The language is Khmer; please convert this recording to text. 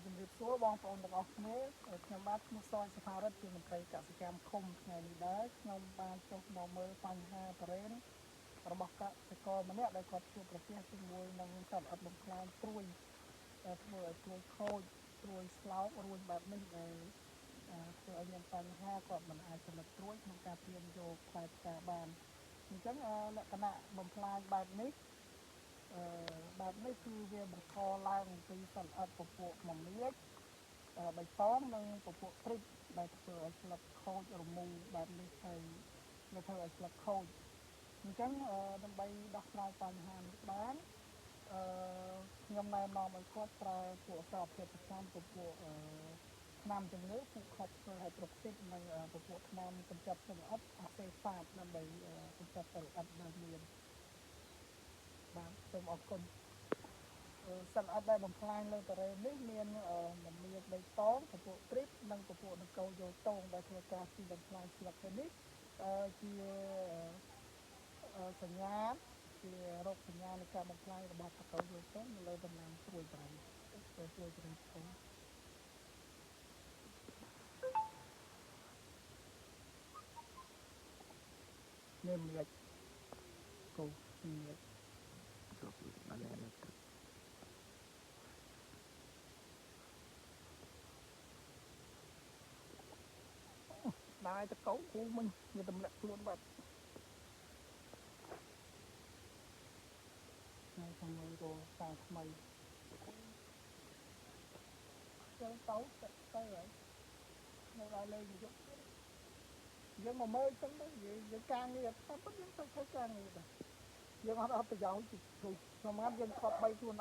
ជំរាបសួរបងប្អូនទាំងអស់គ្នាខ្ញុំបាទឈ្មោះសយសុផារិតជាមន្ត្រីកសិកម្មឃុំថ្ងៃនេះដែរខ្ញុំបានចុះមកមើលបញ្ហាបរិញ្ញារបស់កសិករម្នាក់ដែលគាត់ជួបប្រទះជាមួយនឹងសត្វល្អិតបំផ្លាញព្រួយដែលធ្វើឲ្យព្រួយខូចព្រួយស្លោករួញបែបនេះដែលធ្វើឲ្យមានបញ្ហាគាត់មិនអាចផលិតព្រួយក្នុងការទាញយកផ្លែផ្កាបានអញ្ចឹងលក្ខណៈបំផ្លាញបែបនេះគឺវាបង្កឡើងពីសត្វល្អិតពពួកមមាញបៃតងនិងពពួកព្រិចដែលធ្វើឲ្យស្លឹកខូចរមូរបែបនេះហើយវាធ្វើឲ្យស្លឹកខូចអញ្ចឹងដើម្បីដោះស្រាយបញ្ហានេះបានខ្ញុំណែនាំឲ្យគាត់ប្រើពួកសារធាតុប្រចាំពពួកថ្នាំជំងឺពួកខុបហៃដ្រូស៊ីតនិងពពួកថ្នាំកម្ចាត់សត្វល្អិតអាសេហ្វាតដើម្បីកម្ចាត់សត្វល្អិតដែលមានបាទសូមអរគុណសត្វល្អិតដែលបំផ្លាញលើការ៉េនេះមានមមាញបៃតងពពួកព្រីបនិងពពួកនគរយោតងដែលធ្វើការស៊ីបំផ្លាញស្លឹកនេះជាសញ្ញាជារោគសញ្ញានៃការបំផ្លាញរបស់នគរយោតងនៅលើដំណាំព្រួយប្រៃព្រួយប្រៃធំនេះមានគោមានចូលពីបាននេះដែរតកោគូមិញវាទម្លាក់ខ្លួនបាត់ហើយខាងលើក៏សាថ្មីចូលទៅហើយនៅដល់លេងយកយើងមកមើលចឹងទៅយើងការងារថាពិតយើងទៅធ្វើការងារដែរយើងអត់ប្រយោជន៍ជួយខ្ញុំមកយើងខត់3ខ្លួន